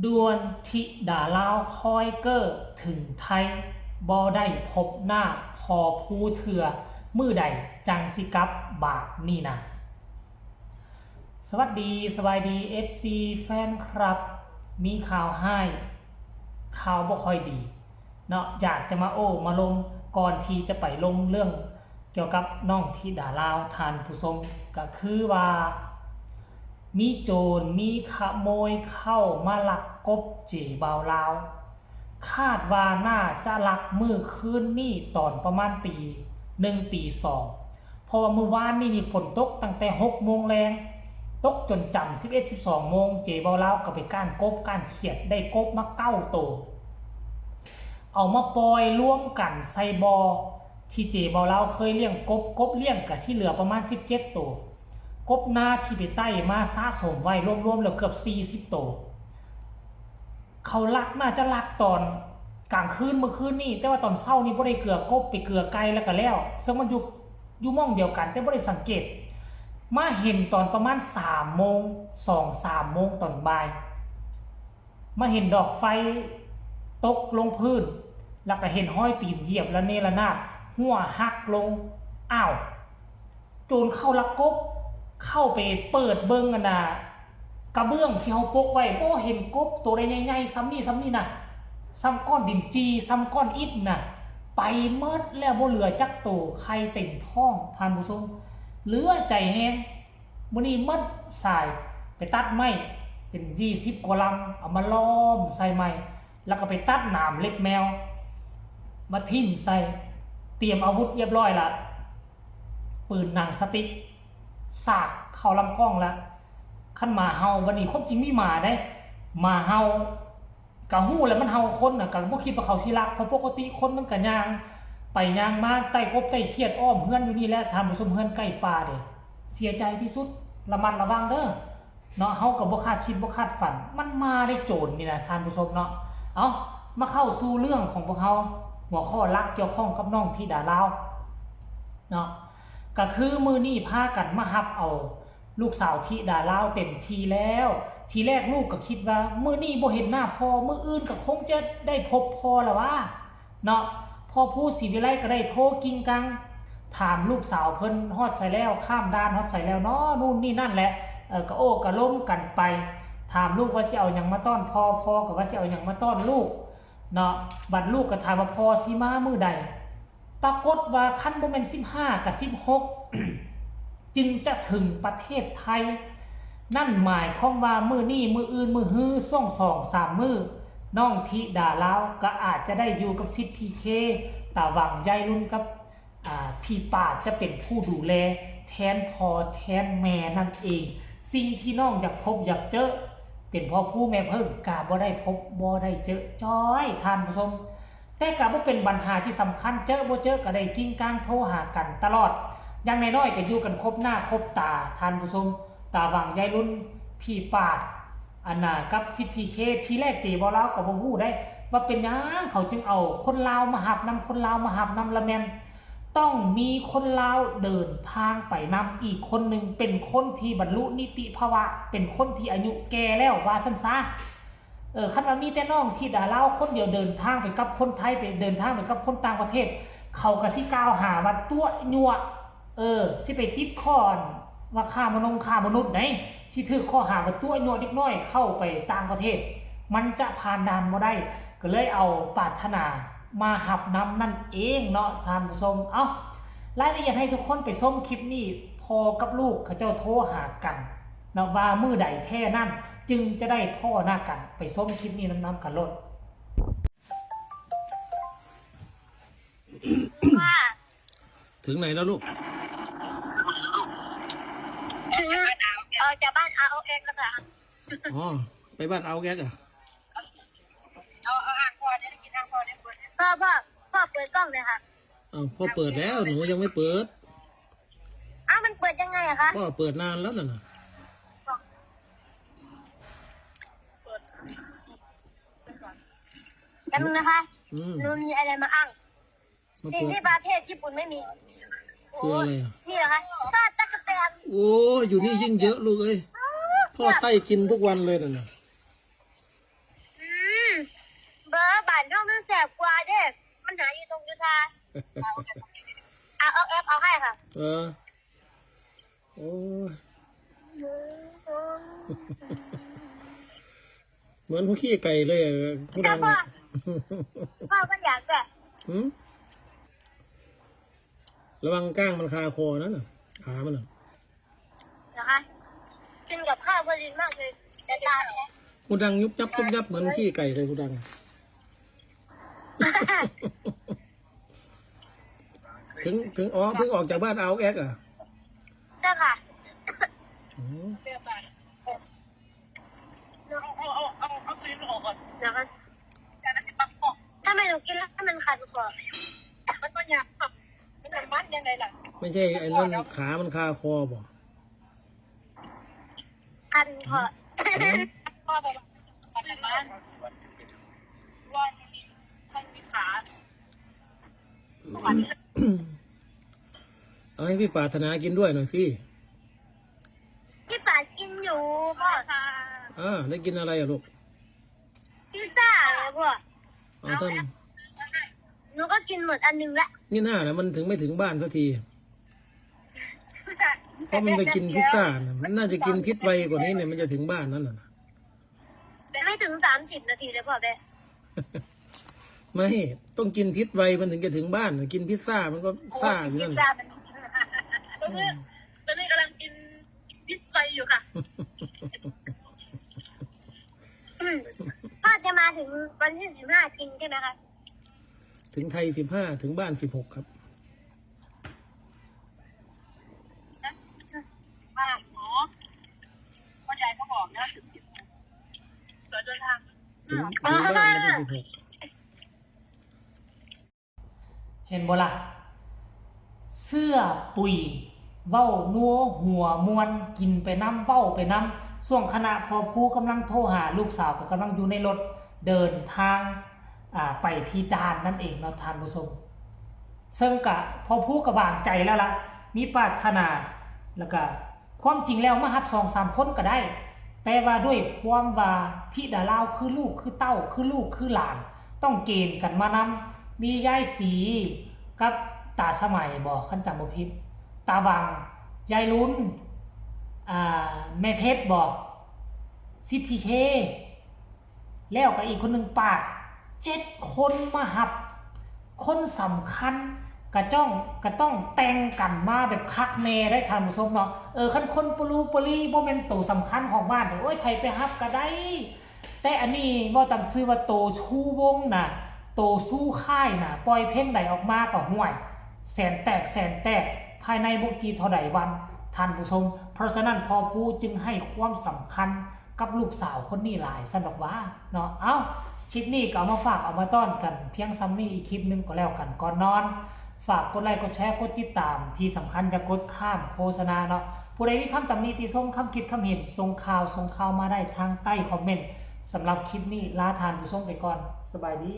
ดวนธิดาลาวคอยเกอร์ถึงไทยบ่ได้พบหน้าพอผู้เถื่อมือใดจังสิกับบาทนี่นะสวัสดีสบายดี FC แฟนครับมีข่าวให้ข่าวบ่ค่อยดีเนาะอยากจะมามาลงก่อนที่จะไปลงเรื่องเกี่ยวกับน้องธิดาลาวทานผู้ชมก็คือว่ามีโจรมีขโมยเข้ามาลักกบเจ๋เบาลาวคาดว่าน่าจะลักมือคืนนี่ตอนประมาณตีหนึ่งตีสองเพราะว่าเมื่อวานนี่ฝนตกตั้งแต่6 โมงแรงตกจนจำ11-12 โมงเจ๋เบาลาวก็ไปก้านกบก้านเขียดได้กบมา9 ตัวเอามาปล่อยร่วมกันใส่บอที่เจ๋เบาลาวเคยเลี้ยงกบเลี้ยงกับที่เหลือประมาณ17 ตัวกบหน้าที่ไปใต้มาสะสมไว้รวมๆแล้วเกือบ40 ตัวเขาลักน่าจะลักตอนกลางคืนเมื่อคืนนี่แต่ว่าตอนเช้านี่บ่ได้เกลือกบไปเกลือไก่แล้วก็แล้วซึ่งมันอยู่ม่องเดียวกันแต่บ่ได้สังเกตมาเห็นตอนประมาณ3 โมง2-3 โมงตอนบ่ายมาเห็นดอกไฟตกลงพื้นแล้วก็เห็นห้อยตีนเหยียบและเนระนาดหัวหักลงอ้าวโจรเข้าลักกบเข้าไปเปิดเบิ่งกันน่ะกระเบื้องที่เขาปกไว้เห็นกบตัวใหญ่ๆซ้ำนี่น่ะซ้ำก้อนดินจีซ้ำก้อนอิฐน่ะไปเมิดแล้วบ่เหลือจักตัวใครเต็มท้องท่านผู้ชมเหลือใจแฮงมื้อนี้มัดสายไปตัดไม้เป็น20 กว่าลำเอามาล้อมใส่ไม้แล้วก็ไปตัดหนามเล็บแมวมาทิ่มใส่เตรียมอาวุธเรียบร้อยละปืนหนังสติ๊กสากเข้าลำกล้องแล้วขั้นมาเฮาวันนี้ความจริงมีหมาได้มาเฮากะฮู้แล้วมันเฮาคนน่ะกะบ่คิดว่าเขาสิรักเพราะปกติคนมันก็ย่างไปย่างมาใต้กบใต้เขียดอ้อมเฮือนอยู่นี่แหละทำผู้ชมเฮือนใกล้ป่าเด้เสียใจที่สุดระมัดระวังเด้อเนาะเฮาก็บ่คาดคิดบ่คาดฝันมันมาได้โจรนี่นะท่านผู้ชมเนาะเอามาเข้าสู่เรื่องของพวกเฮาหัวข้อหลักเกี่ยวข้องกับน้องธิดาลาวเนาะก็คือมื้อนี้พากันมารับเอาลูกสาวธิดาลาวเต็มทีแล้วทีแรกลูกก็คิดว่ามื้อนี้บ่เห็นหน้าพ่อมื้ออื่นก็คงจะได้พบพ่อแล้วว่าเนาะพ่อผู้ศรีวิไลก็ได้โทรกิ้งกังถามลูกสาวเพิ่นฮอดใส่แล้วข้ามด่านฮอดใส่แล้วเนาะนู่นนี่นั่นแหละก็ก็ล้มกันไปถามลูกว่าสิเอาหยังมาต้อนพ่อก็ว่าสิเอาหยังมาต้อนลูกเนาะบัดลูกก็ถามว่าพ่อสิมามื้อใดปรากฏว่าคันบ่แม่น15กับ16 จึงจะถึงประเทศไทยนั่นหมายความว่ามื้อนี้มื้ออื่นมื้อฮื้อ2-3 มื้อน้องธิดาลาวก็อาจจะได้อยู่กับซิดพีเคตาหวังยายรุ่นกับพี่ป่าจะเป็นผู้ดูแลแทนพ่อแทนแม่นั่นเองสิ่งที่น้องอยากพบอยากเจอเป็นพ่อผู้แม่เพิ่งกะบ่ได้พบบ่ได้เจอจ้อยท่านผู้ชมแต่กะบ่เป็นปัญหาที่สำคัญเจอบ่เจอก็ได้กิ้งก้างโทรหากันตลอดอย่างน้อยๆก็อยู่กันครบหน้าครบตาท่านผู้ชมตาหวังยายรุ่นพี่ปาดอันน่ะกับ10PKทีแรกเจบ่ลาวก็บ่ฮู้ได้ว่าเป็นหยังเขาจึงเอาคนลาวมาหับนำคนลาวมาหับนำละแม่นต้องมีคนลาวเดินทางไปนำอีกคนนึงเป็นคนที่บรรลุนิติภาวะเป็นคนที่อายุแก่แล้วว่าซั่นซะคันว่ามีแต่น้องธิดาลาวคนเดียวเดินทางไปกับคนไทยไปเดินทางไปกับคนต่างประเทศเขาก็สิกล่าวหาว่าตัวยั่วสิไปติดข้อว่าฆ่ามนุษย์ไหนสิถูกข้อหาว่าตัวยั่วเด็กน้อยเข้าไปต่างประเทศมันจะผ่านด่านบ่ได้ก็เลยเอาปรารถนามาหับนำนั่นเองเนาะท่านผู้ชมรายละเอียดให้ทุกคนไปชมคลิปนี้พอกับลูกเขาเจ้าโทรหากันนะว่ามื้อใดแท้นั่นจึงจะได้พ่อหน้ากันไปชมคลิปนี้นำกันโลดถึงไหนแล้วลูกถึงจากบ้านROXแล้วค่ะอ๋อไปบ้านเอาแกอ่ะเอาอ่างพอได้กินอ่างพอได้เปิดพ่อเปิดกล้องเลยค่ะพ่อเปิดแล้วหนูยังไม่เปิดมันเปิดยังไงอะคะพ่อเปิดนานแล้วน่ะกันนึงนะคะหนูมีอะไรมาอ้างสิ่งที่ประเทศญี่ปุ่นไม่มีคืออะไรนี่เหรอคะซอสตั๊กแตนโอ้อยู่นี่ยิ่งเยอะลูกเอ้ยพ่อไต้กินทุกวันเลยน่ะ ส่งยุทธาเอาแอปเอาให้ค่ะ โอ้ยเหมือนผู้ขี้ไก่เลยผู้ดัง พ่อก็อยากแบบ หืมระวังก้างมันคาคอนั่นน่ะขามันน่ะ นะคะกินกับข้าวพอดีมากเลยแต่ตาเนี่ย ผู้ดังยุบยับยุบยับเหมือนขี้ไก่เลยผู้ดัง ถึงอ๋อเพิ่งออกจากบ้านเอาแอ๊กอ่ะ ใช่ค่ะ อ๋อ เอาซีนออกก่อนนะคะถ้าไม่หนูกินแล้วมันคันคอมันก็อยากมันจะมัดยังไงล่ะ ไม่ใช่ไอ้นั่นขามันคาคอบ่ คันคอพ่อบอกคันมันว่ามันมีขา เอาให้พี่ปรารถนากินด้วยหน่อยสิ พี่ป๋ากินอยู่พ่อ ได้กินอะไรอ่ะลูก พิซซ่าเลยพ่อ ท่าน หนูก็กินหมดอันนึงละ นี่หน้านะมันถึงไม่ถึงบ้านสักที เพราะมันไปกินพิซซ่านะมันน่าจะกินพิษไวกว่านี้เนี่ยมันจะถึงบ้านนั่นน่ะ ไม่ถึง30 นาทีเลยพ่อแม่ ไม่ต้องกินพิษไวมันถึงจะถึงบ้านกินพิซซ่ามันก็ซ่าอยู่นั่น พิซซ่ามัน ตอนนี้กำลังกินพิซซ่าอยู่ค่ะ พ่อจะมาถึงวันที่15จริงใช่ไหมคะ ถึงไทย15ถึงบ้าน16ครับ บ้านหมอพ่อยายก็บอกนะถึง10เกิดเดินทาง ถึงบ้านวันที่16 เห็นบ่ล่ะเสื้อปุ๋ยเว้านัวหัวมวนกินไปน้ำเว้าไปน้ำส่วงขณะพอผู้กำลังโทรหาลูกสาวก็กำลังอยู่ในรถเดินทางไปที่ด่านนั่นเองเนาะท่านผู้ชมซึ่งกะพอผู้กระบางใจแล้วล่ะมีปรารถนาแล้วก็ความจริงแล้วมาหับ 2-3 คนก็ได้แต่ว่าด้วยความว่าที่ดาลาวคือลูกคือเต้าคือลูกคือหลานต้องเกณฑ์กันมานำมียายสีกับตาสมัยบอกขั้นจำบ่ผิดตาวังยายลุ้นแม่เพชรบอกซิทีเคแล้วกับอีกคนหนึ่งปาก7 คนมาหับคนสำคัญกระต้องแต่งกันมาแบบคักแน่ได้ท่านผู้ชมเนาะคันคนปลูปลีบ่แม่นโตสำคัญของบ้านโอ้ยไผไปหับก็ได้แต่อันนี้บ่ตามซื้อว่าโตชูวงน่ะโตสู้ค่ายน่ะปล่อยเพลงใดออกมาก็ห่วยแสนแตกภายในบ่กี่เท่าใดวันท่านผู้ชมเพราะฉะนั้นพอผู้จึงให้ความสำคัญกับลูกสาวคนนี้หลายสนอกว่าเนาะเอ้าคลิปนี้ก็เอามาฝากเอามาต้อนกันเพียงซ้ำนี้อีกคลิปนึงก็แล้วกันก่อนนอนฝากกดไลค์กดแชร์กดติดตามที่สำคัญอย่ากดข้ามโฆษณาเนาะผู้ใดมีคำตำหนิติชมคำคิดคำเห็นส่งข่าวมาได้ทางใต้คอมเมนต์สำหรับคลิปนี้ลาทานผู้ชมไปก่อนสบายดี